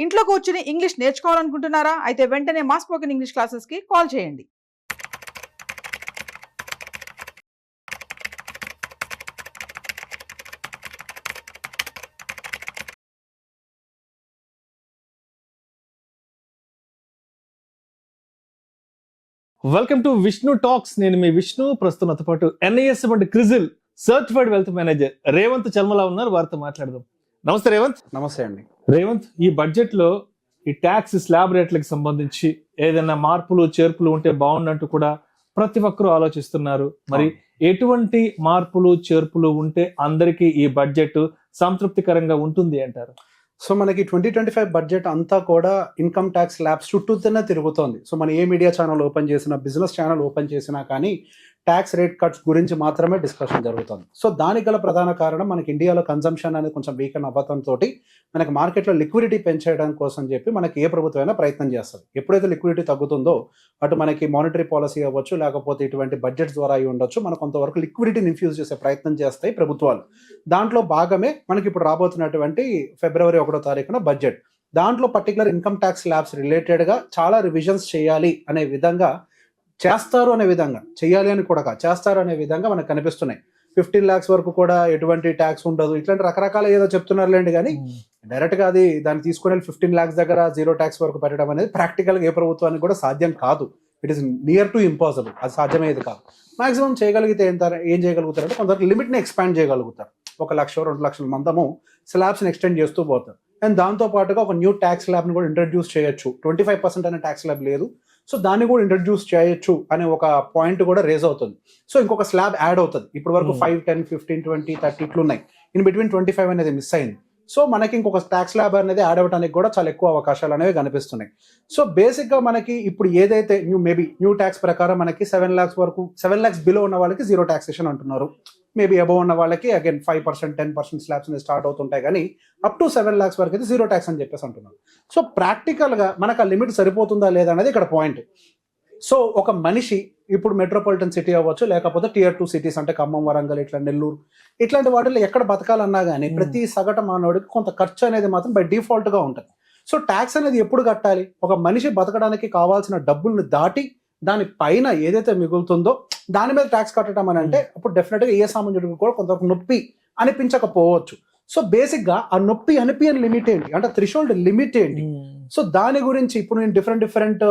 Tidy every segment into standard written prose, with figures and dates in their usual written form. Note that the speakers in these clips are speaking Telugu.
ఇంట్లో కూర్చుని ఇంగ్లీష్ నేర్చుకోవాలనుకుంటున్నారా? అయితే వెంటనే మా స్పోకెన్ ఇంగ్లీష్ క్లాసెస్‌కి కాల్ చేయండి. Welcome to Vishnu talks. నేను మీ విష్ణు. ప్రస్తుతం నాతో పాటు ఎన్ఐఎస్ వంటి CRISIL certified wealth manager Revanth Chalmala ఉన్నారు. వారితో మాట్లాడదాం. నమస్తే రేవంత్. నమస్తే అండి. రేవంత్, ఈ బడ్జెట్ లో ఈ ట్యాక్స్ స్లాబ్ రేట్లకు సంబంధించి ఏదైనా మార్పులు చేర్పులు ఉంటే బాగున్నట్టు కూడా ప్రతి ఒక్కరూ ఆలోచిస్తున్నారు. మరి ఎటువంటి మార్పులు చేర్పులు ఉంటే అందరికీ ఈ బడ్జెట్ సంతృప్తికరంగా ఉంటుంది అంటారు? సో మనకి 2025 బడ్జెట్ అంతా కూడా ఇన్కమ్ ట్యాక్స్ ల్యాబ్స్ చుట్టూతోనే తిరుగుతోంది. సో మనం ఏ మీడియా ఛానల్ ఓపెన్ చేసినా, బిజినెస్ ఛానల్ ఓపెన్ చేసినా కానీ ట్యాక్స్ రేట్ కట్స్ గురించి మాత్రమే డిస్కషన్ జరుగుతుంది. సో దానికి గల ప్రధాన కారణం మనకి ఇండియాలో కన్జంప్షన్ అనేది కొంచెం వీకెన్ అవ్వడంతో మనకి మార్కెట్లో లిక్విడిటీ పెంచేయడం కోసం చెప్పి మనకి ఏ ప్రభుత్వమైనా ప్రయత్నం చేస్తుంది. ఎప్పుడైతే లిక్విడిటీ తగ్గుతుందో అటు మనకి మానిటరీ పాలసీ అవ్వచ్చు, లేకపోతే ఇటువంటి బడ్జెట్స్ ద్వారా అయి ఉండొచ్చు, మనకు కొంతవరకు లిక్విడిటీని ఇన్ఫ్యూజ్ చేసే ప్రయత్నం చేస్తాయి ప్రభుత్వాలు. దాంట్లో భాగమే మనకి ఇప్పుడు రాబోతున్నటువంటి ఫిబ్రవరి 1వ తారీఖున బడ్జెట్. దాంట్లో పర్టికులర్ ఇన్కమ్ ట్యాక్స్ ల్యాబ్స్ రిలేటెడ్గా చాలా రివిజన్స్ చేయాలి అనే విధంగా, చేస్తారు అనే విధంగా, చేయాలి అని కూడా చేస్తారు అనే విధంగా మనకు కనిపిస్తున్నాయి. 15 lakhs వరకు కూడా ఎటువంటి ట్యాక్స్ ఉండదు, ఇట్లాంటి రకరకాల ఏదో చెప్తున్నారులేండి. కానీ డైరెక్ట్గా అది దాన్ని తీసుకుని 15 lakhs దగ్గర 0 tax వరకు పెట్టడం అనేది ప్రాక్టికల్గా ఏ ప్రభుత్వానికి కూడా సాధ్యం కాదు. It is near to impossible. అది సాధ్యమయ్యేది కాదు. మాక్సిమం చేయగలిగితే ఏం చేయగలుగుతారంటే కొంతవరకు లిమిట్ని ఎక్స్పాండ్ చేయగలుగుతారు. 1 లక్ష 2 లక్షల మందము స్లాబ్స్ని ఎక్స్టెండ్ చేస్తూ పోతారు. అండ్ దాంతోపాటుగా ఒక న్యూ ట్యాక్స్ స్లాబ్ని కూడా ఇంట్రడ్యూస్ చేయొచ్చు. 25% అనే ట్యాక్స్ స్లాబ్ లేదు, సో దాన్ని కూడా ఇంట్రడ్యూస్ చేయొచ్చు అనే ఒక పాయింట్ కూడా రేజ్ అవుతుంది. సో ఇంకొక స్లాబ్ యాడ్ అవుతుంది. ఇప్పుడు వరకు 5, 10, 15, 20, 30 ఇట్లు ఉన్నాయి. ఇన్ బిట్వీన్ 25 అనేది మిస్ అయింది. సో మనకి ఇంకొక ట్యాక్స్ స్లాబ్ అనేది యాడ్ అవ్వడానికి కూడా చాలా ఎక్కువ అవకాశాలు అనేవి కనిపిస్తున్నాయి. సో బేసిక్గా మనకి ఇప్పుడు ఏదైతే న్యూ ట్యాక్స్ ప్రకారం మనకి 7 lakhs వరకు, 7 lakhs బిలో ఉన్న వాళ్ళకి 0 taxation అంటున్నారు. మేబీ అబవ్ ఉన్న వాళ్ళకి అగైన్ 5%, 10% స్లాబ్స్ అనేది స్టార్ట్ అవుతుంటాయి. కానీ అప్ టు 7 lakhs వరకు అయితే 0 tax అని చెప్పేసి అంటున్నారు. సో ప్రాక్టికల్గా మనకు ఆ లిమిట్ సరిపోతుందా లేదా అనేది ఇక్కడ పాయింట్. సో ఒక మనిషి ఇప్పుడు మెట్రోపాలిటన్ సిటీ అవ్వచ్చు, లేకపోతే Tier 2 cities అంటే ఖమ్మం, వరంగల్, ఇట్లా నెల్లూరు, ఇట్లాంటి వాటిలో ఎక్కడ బతకాలన్నా కానీ ప్రతి సగటు మానవుడికి కొంత ఖర్చు అనేది మాత్రం బై డిఫాల్ట్గా ఉంటుంది. సో ట్యాక్స్ అనేది ఎప్పుడు కట్టాలి? ఒక మనిషి బతకడానికి కావాల్సిన డబ్బుల్ని దాటి దాని పైన ఏదైతే మిగులుతుందో దాని మీద ట్యాక్స్ కట్టడం అని అంటే అప్పుడు డెఫినెట్గా ఏ సామాన్యుడికి కూడా కొంతవరకు నొప్పి అనిపించకపోవచ్చు. సో బేసిక్గా ఆ నొప్పి అనిపించని లిమిట్ ఏంటి అంటే థ్రెషోల్డ్ లిమిట్ ఏంటి? సో దాని గురించి ఇప్పుడు నేను డిఫరెంట్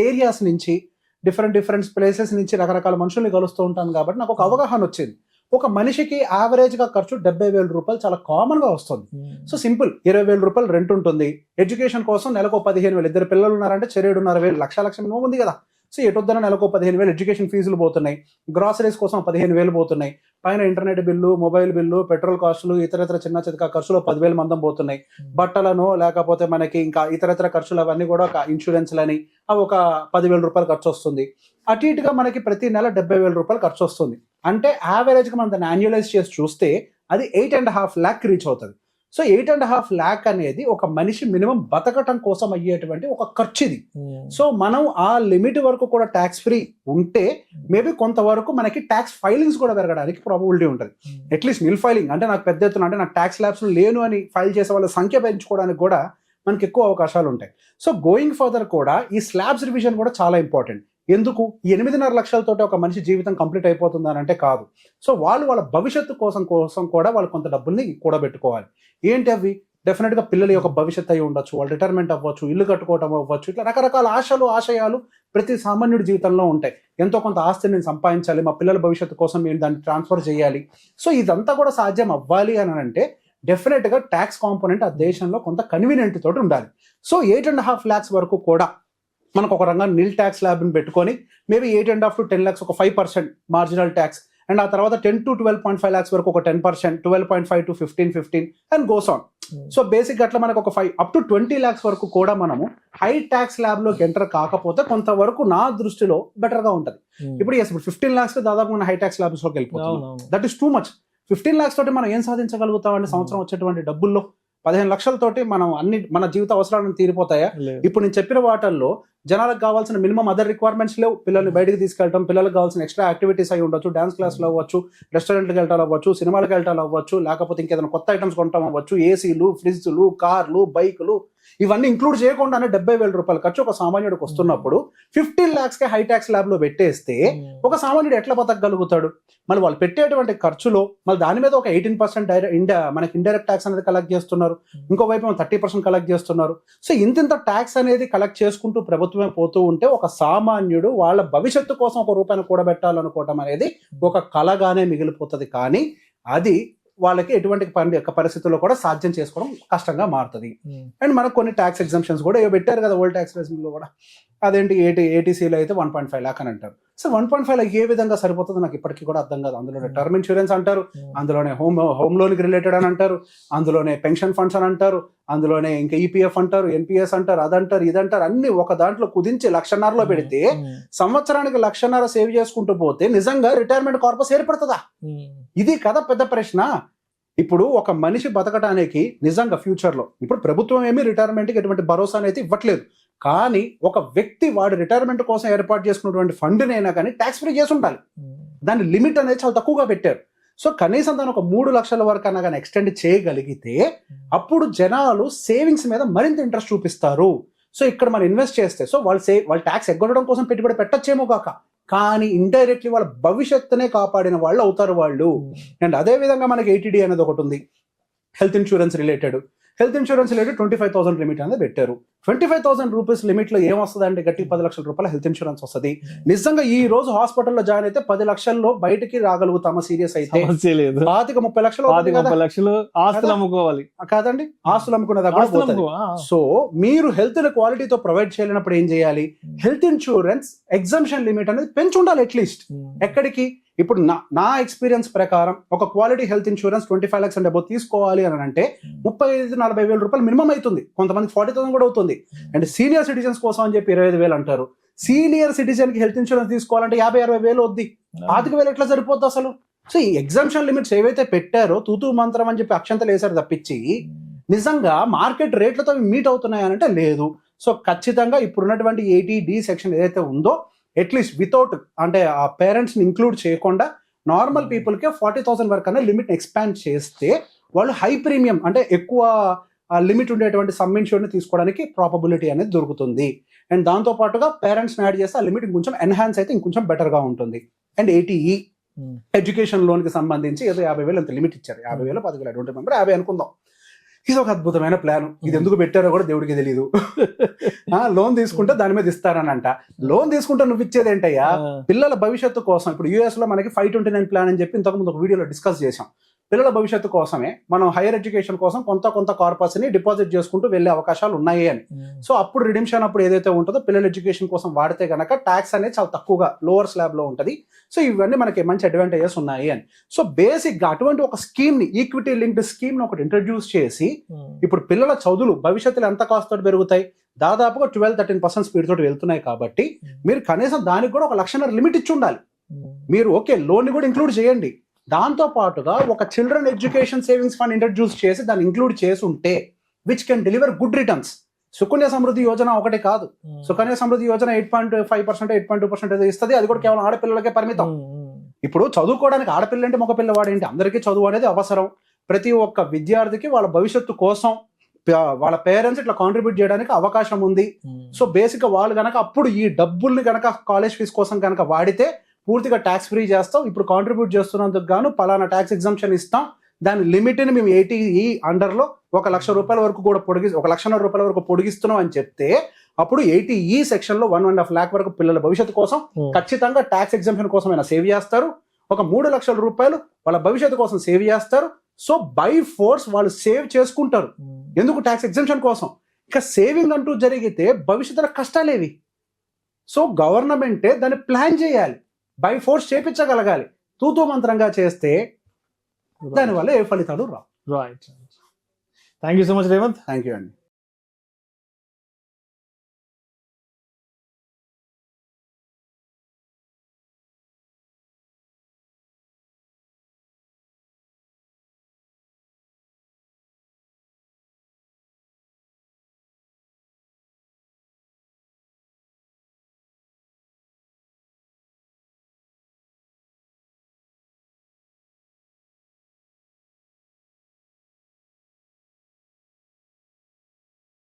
ఏరియాస్ నుంచి, డిఫరెంట్ ప్లేసెస్ నుంచి రకరకాల మనుషుల్ని కలుస్తూ ఉంటాను కాబట్టి నాకు ఒక అవగాహన వచ్చింది. ఒక మనిషికి యావరేజ్గా ఖర్చు 70,000 రూపాయలు చాలా కామన్గా వస్తుంది. సో సింపుల్, 20,000 రూపాయలు రెంట్ ఉంటుంది. ఎడ్యుకేషన్ కోసం నెలకు 15,000, 2 పిల్లలు ఉన్నారంటే 7,500,000, లక్ష మినిమం ఉంది కదా. సో ఎటొద్దన నెలకు 15,000 ఎడ్యుకేషన్ ఫీజులు పోతున్నాయి. గ్రాసరీస్ కోసం 15,000 పోతున్నాయి. పైన internet bill, mobile bill, petrol కాస్టులు, ఇతరత్ర చిన్న చితక ఖర్చులు 10,000 మందం పోతున్నాయి. బట్టలను, లేకపోతే మనకి ఇంకా ఇతరత్ర ఖర్చులు అవన్నీ కూడా ఒక ఇన్సూరెన్స్లని అవి ఒక 10,000 రూపాయలు ఖర్చు వస్తుంది. అటు ఇటుగా మనకి ప్రతి నెల 70,000 రూపాయలు ఖర్చు వస్తుంది. అంటే యావరేజ్గా మనం దాన్ని యాన్యువలైజ్ చేసి చూస్తే అది 8.5 lakh రీచ్ అవుతుంది. సో 8.5 lakh అనేది ఒక మనిషి మినిమం బతకటం కోసం అయ్యేటువంటి ఒక ఖర్చు ఇది. సో మనం ఆ లిమిట్ వరకు కూడా ట్యాక్స్ ఫ్రీ ఉంటే మేబీ కొంతవరకు మనకి ట్యాక్స్ ఫైలింగ్స్ కూడా పెరగడానికి ప్రాబబిలిటీ ఉంటుంది. అట్లీస్ట్ నిల్ ఫైలింగ్ అంటే నాకు పెద్ద ఎత్తున అంటే నాకు ట్యాక్స్ ల్యాబ్స్ లేను అని ఫైల్ చేసే వాళ్ళ సంఖ్య పెంచుకోవడానికి కూడా మనకి ఎక్కువ అవకాశాలు ఉంటాయి. సో గోయింగ్ ఫర్దర్ కూడా ఈ స్లాబ్స్ రివిజన్ కూడా చాలా ఇంపార్టెంట్. ఎందుకు 8.5 లక్షలతోటి ఒక మనిషి జీవితం కంప్లీట్ అయిపోతుంది అని అంటే కాదు. సో వాళ్ళ భవిష్యత్తు కోసం కూడా వాళ్ళు కొంత డబ్బుల్ని కూడబెట్టుకోవాలి. ఏంటి అవి? డెఫినెట్గా పిల్లల యొక్క భవిష్యత్తు అయి ఉండొచ్చు, వాళ్ళు రిటైర్మెంట్ అవ్వచ్చు, ఇల్లు కట్టుకోవటం అవ్వచ్చు, ఇట్లా రకరకాల ఆశయాలు ప్రతి సామాన్యుడి జీవితంలో ఉంటాయి. ఎంతో కొంత ఆస్తిని నేను సంపాదించాలి, మా పిల్లల భవిష్యత్తు కోసం నేను దాన్ని ట్రాన్స్ఫర్ చేయాలి. సో ఇదంతా కూడా సాధ్యం అవ్వాలి అని అంటే డెఫినెట్గా ట్యాక్స్ కాంపోనెంట్ ఆ దేశంలో కొంత కన్వీనియంట్ తోటి ఉండాలి. సో 8.5 lakhs వరకు కూడా మనకు ఒక రంగా నిల్ ట్యాక్స్ ల్యాబ్ని పెట్టుకొని మేబీ 8.5 to 10 lakhs ఒక 5% మార్జినల్ ట్యాక్స్, అండ్ ఆ తర్వాత 10 to 12.5 lakhs వరకు ఒక 10%, 12.5 to 15 and goes on. So basic అట్లా మనకు ఒక 5 up to 20 lakhs వరకు కూడా మనము హై ట్యాక్స్ ల్యాబ్లోకి ఎంటర్ కాకపోతే కొంతవరకు నా దృష్టిలో బెటర్గా ఉంటుంది. ఇప్పుడు 15 lakhs దాదాపు మన హై ట్యాక్స్ ల్యాబ్స్లోకి వెళ్ళిపోతాం. That is too much. 15 lakhs తోటి మనం ఏం సాధించగలుగుతామంటే సంవత్సరం వచ్చేటువంటి డబ్బుల్లో 15 లక్షలతోటి మనం మన జీవిత అవసరాలను తీరిపోతాయా? ఇప్పుడు నేను చెప్పిన వాటిల్లో జనాలకు కావాల్సిన మినిమం అదర్ రిక్వైర్మెంట్స్ లేవు. పిల్లల్ని బయటికి తీసుకెళ్ళటం, పిల్లలకు కావాల్సిన ఎక్స్ట్రా యాక్టివిటీస్ అయి ఉండొచ్చు, డాన్స్ క్లాస్లో అవ్వచ్చు, రెస్టారెంట్కి వెళ్ళటం అవ్వచ్చు, సినిమాలకు వెళ్ళటం అవ్వచ్చు, లేకపోతే ఇంకేదైనా కొత్త ఐటమ్స్ కొనటం అవ్వచ్చు, ఏసీలు, ఫ్రిడ్జ్లు, కార్లు, బైకులు, ఇవన్నీ ఇంక్లూడ్ చేయకుండానే 70,000 రూపాయలు ఖర్చు ఒక సామాన్యుడికి వస్తున్నప్పుడు 15 lakhs హై ట్యాక్స్ ల్యాబ్ లో పెట్టేస్తే ఒక సామాన్యుడు ఎట్లా బతకగలుగుతాడు? మళ్ళీ వాళ్ళు పెట్టేటువంటి ఖర్చులో మళ్ళీ దాని మీద ఒక 18% మనకి ఇండైరెక్ట్ ట్యాక్స్ అనేది కలెక్ట్ చేస్తున్నారు, ఇంకోవైపు 30% కలెక్ట్ చేస్తున్నారు. సో ఇంత ట్యాక్స్ అనేది కలెక్ట్ చేసుకుంటూ ప్రభుత్వమే పోతూ ఉంటే ఒక సామాన్యుడు వాళ్ళ భవిష్యత్తు కోసం ఒక రూపాయిని కూడబెట్టాలనుకోవటం అనేది ఒక కలగానే మిగిలిపోతుంది. కానీ అది వాళ్ళకి ఎటువంటి పరిస్థితుల్లో కూడా సాధ్యం చేసుకోవడం కష్టంగా మారుతుంది. అండ్ మనకు కొన్ని ట్యాక్స్ ఎగ్జామ్షన్స్ కూడా పెట్టారు కదా ఓల్డ్ ట్యాక్స్ లో కూడా. అదేంటి ఏటీసీలో అయితే 1.5 lakh అని అంటారు. సో 1.5 lakh ఏ విధంగా సరిపోతుందో నాకు ఇప్పటికీ కూడా అర్థం కాదు. అందులోనే టర్మ్ ఇన్సూరెన్స్ అంటారు, అందులోనే హోమ్ లోన్కి రిలేటెడ్ అని అంటారు, అందులోనే పెన్షన్ ఫండ్స్ అని అంటారు, అందులోనే ఇంకా ఈపీఎఫ్ అంటారు, ఎన్పిఎస్ అంటారు, అదంటారు ఇదంటారు, అన్ని ఒక దాంట్లో కుదించి 1,50,000 పెడితే సంవత్సరానికి 1,50,000 సేవ్ చేసుకుంటూ పోతే నిజంగా రిటైర్మెంట్ కార్పస్ ఏర్పడుతుందా? ఇది కదా పెద్ద ప్రశ్న. ఇప్పుడు ఒక మనిషి బతకడానికి నిజంగా ఫ్యూచర్లో ఇప్పుడు ప్రభుత్వం ఏమీ రిటైర్మెంట్కి ఎటువంటి భరోసా అనేది ఇవ్వట్లేదు. కానీ ఒక వ్యక్తి వాడి రిటైర్మెంట్ కోసం ఏర్పాటు చేసుకున్నటువంటి ఫండ్నైనా కానీ ట్యాక్స్ ఫ్రీ చేసి ఉండాలి. దాని లిమిట్ అనేది చాలా తక్కువగా పెట్టారు. సో కనీసం దాని ఒక 3 లక్షల వరకు అన్నా కానీ ఎక్స్టెండ్ చేయగలిగితే అప్పుడు జనాలు సేవింగ్స్ మీద మరింత ఇంట్రెస్ట్ చూపిస్తారు. సో ఇక్కడ మనం ఇన్వెస్ట్ చేస్తే సో వాళ్ళు ట్యాక్స్ ఎగ్గొట్టడం కోసం పెట్టుబడి పెట్టచ్చేమో కాక, కానీ ఇండైరెక్ట్లీ వాళ్ళ భవిష్యత్తునే కాపాడిన వాళ్ళు అవుతారు వాళ్ళు. అండ్ అదే విధంగా మనకి ఏటీడీ అనేది ఒకటి ఉంది, హెల్త్ ఇన్సూరెన్స్ రిలేటెడ్ 25,000 లిమిట్ అనేది పెట్టారు. 25,000 రూపీస్ లిమిట్ లో ఏమొస్తుంది అంటే గట్టి 10 లక్షల రూపాయల హెల్త్ ఇన్సూరెన్స్ వస్తుంది. నిజంగా ఈ రోజు హాస్పిటల్లో జాయిన్ అయితే 10 లక్షల్లో బయటికి రాగలుగుతామా? సీరియస్ అయితే 25-30 లక్షలు ఆస్తులు అమ్ముకోవాలి కాదండి, ఆస్తులు అమ్ముకున్నది. సో మీరు హెల్త్ క్వాలిటీతో ప్రొవైడ్ చేయలేనప్పుడు ఏం చేయాలి? హెల్త్ ఇన్సూరెన్స్ ఎగ్జంప్షన్ లిమిట్ అనేది పెంచుండాలి అట్లీస్ట్. ఎక్కడికి? ఇప్పుడు నా ఎక్స్పీరియన్స్ ప్రకారం ఒక quality health insurance 25 lakhs and above తీసుకోవాలి అని అంటే 35,000-40,000 రూపాయలు మినిమం అవుతుంది, కొంతమంది 40,000 కూడా అవుతుంది. అండ్ సీనియర్ సిటిజన్స్ కోసం అని చెప్పి 25,000 అంటారు. సీనియర్ సిటిజన్ కి హెల్త్ ఇన్సూరెన్స్ తీసుకోవాలంటే 50,000-60,000 వద్ది, 25,000 ఎట్లా సరిపోద్ది అసలు? సో ఈ ఎగ్జామ్షన్ లిమిట్స్ ఏవైతే పెట్టారో తూతూ మంత్రం అని చెప్పి అక్షంతలు వేసారు తప్పించి నిజంగా మార్కెట్ రేట్లతో మీట్ అవుతున్నాయనంటే లేదు. సో ఖచ్చితంగా ఇప్పుడున్నటువంటి 80D సెక్షన్ ఏదైతే ఉందో అట్లీస్ట్ వితౌట్ అంటే ఆ పేరెంట్స్ని ఇంక్లూడ్ చేయకుండా నార్మల్ పీపుల్కే 40,000 వరకు అనే లిమిట్ని ఎక్స్పాండ్ చేస్తే వాళ్ళు హై ప్రీమియం అంటే ఎక్కువ లిమిట్ ఉండేటువంటి సమ్ ఇన్సూరెన్స్ తీసుకోవడానికి ప్రాపబిలిటీ అనేది దొరుకుతుంది. అండ్ దాంతోపాటుగా పేరెంట్స్ని యాడ్ చేస్తే ఆ లిమిట్ ఇంకొంచెం ఎన్హాన్స్ అయితే ఇంకొంచెం బెటర్గా ఉంటుంది. అండ్ ఏటీఈ ఎడ్యుకేషన్ లోన్కి సంబంధించి ఏదో 50,000 అంత లిమిట్ ఇచ్చారు. 50,000 10,000 అటువంటి మెంబర్ 50 అనుకుందాం. ఇది ఒక అద్భుతమైన ప్లాన్. ఇది ఎందుకు పెట్టారో కూడా దేవుడికి తెలియదు. లోన్ తీసుకుంటే దాని మీద ఇస్తారనంట. లోన్ తీసుకుంటే నువ్వు ఇచ్చేది ఏంటయ్యా? పిల్లల భవిష్యత్తు కోసం. ఇప్పుడు యూఎస్ లో మనకి 529 ప్లాన్ అని చెప్పి ఇంతకుముందు ఒక వీడియోలో డిస్కస్ చేసాం. పిల్లల భవిష్యత్తు కోసమే మనం హైయర్ ఎడ్యుకేషన్ కోసం కొంత కార్పస్ ని డిపాజిట్ చేసుకుంటూ వెళ్లే అవకాశాలు ఉన్నాయి అని. సో అప్పుడు రిడిమ్షన్ అప్పుడు ఏదైతే ఉంటుందో పిల్లల ఎడ్యుకేషన్ కోసం వాడితే గనక ట్యాక్స్ అనేది చాలా తక్కువగా లోవర్ స్లాబ్ లో ఉంటుంది. సో ఇవన్నీ మనకి మంచి అడ్వాంటేజెస్ ఉన్నాయి అని. సో బేసిక్ గా అటువంటి ఒక స్కీమ్ ని ఈక్విటీ లింక్డ్ స్కీమ్ ని ఒకటి ఇంట్రడ్యూస్ చేసి ఇప్పుడు పిల్లల చదువులు భవిష్యత్తులో ఎంత కాస్ట్ తోటి పెరుగుతాయి? దాదాపుగా 12-13% స్పీడ్ తోటి వెళ్తున్నాయి. కాబట్టి మీరు కనీసం దానికి కూడా 1,00,000 లిమిట్ ఇచ్చి ఉండాలి. మీరు ఓకే లోన్ కూడా ఇంక్లూడ్ చేయండి. దాంతో పాటుగా ఒక children education savings fund introduce చేసి దాన్ని ఇంక్లూడ్ చేసి ఉంటే which can deliver good returns. Sukanya Samriddhi Yojana ఒకటి కాదు. సుకన్య సమృద్ధి యోజన 8.5% 8.2% ఇస్తుంది. అది కూడా కేవలం ఆడపిల్లలకే పరిమితం. ఇప్పుడు చదువుకోవడానికి ఆడపిల్ల అంటే మగపిల్లవాడేంటి అందరికీ చదువు అనేది అవసరం. ప్రతి ఒక్క విద్యార్థికి వాళ్ళ భవిష్యత్తు కోసం వాళ్ళ పేరెంట్స్ ఇట్లా కాంట్రిబ్యూట్ చేయడానికి అవకాశం ఉంది. సో బేసిక్ గా వాళ్ళు గనక అప్పుడు ఈ డబ్బుల్ని గనక కాలేజ్ ఫీజు కోసం కనుక వాడితే పూర్తిగా ట్యాక్స్ ఫ్రీ చేస్తాం. ఇప్పుడు కాంట్రిబ్యూట్ చేస్తున్నందుకు గాను పలానా ట్యాక్స్ ఎగ్జంప్షన్ ఇస్తాం. దాని లిమిట్ని మేము 80E అండర్లో 1,00,000 రూపాయల వరకు కూడా 1,00,000 రూపాయల వరకు పొడిగిస్తున్నాం అని చెప్తే అప్పుడు 80E సెక్షన్ లో 1.5 lakh వరకు పిల్లల భవిష్యత్తు కోసం ఖచ్చితంగా ట్యాక్స్ ఎగ్జంప్షన్ కోసమైనా సేవ్ చేస్తారు. ఒక 3 లక్షల రూపాయలు వాళ్ళ భవిష్యత్తు కోసం సేవ్ చేస్తారు. సో బై ఫోర్స్ వాళ్ళు సేవ్ చేసుకుంటారు. ఎందుకు? ట్యాక్స్ ఎగ్జంప్షన్ కోసం. ఇక సేవింగ్ అంటూ జరిగితే భవిష్యత్తులో కష్టాలేవి. సో గవర్నమెంటే దాన్ని ప్లాన్ చేయాలి, బై ఫోర్స్ చేపించగలగాలి. తూతూ మంత్రంగా చేస్తే దానివల్ల ఏ ఫలితాలు రావు. Right. Thank you so much Revanth. Thank you అండి.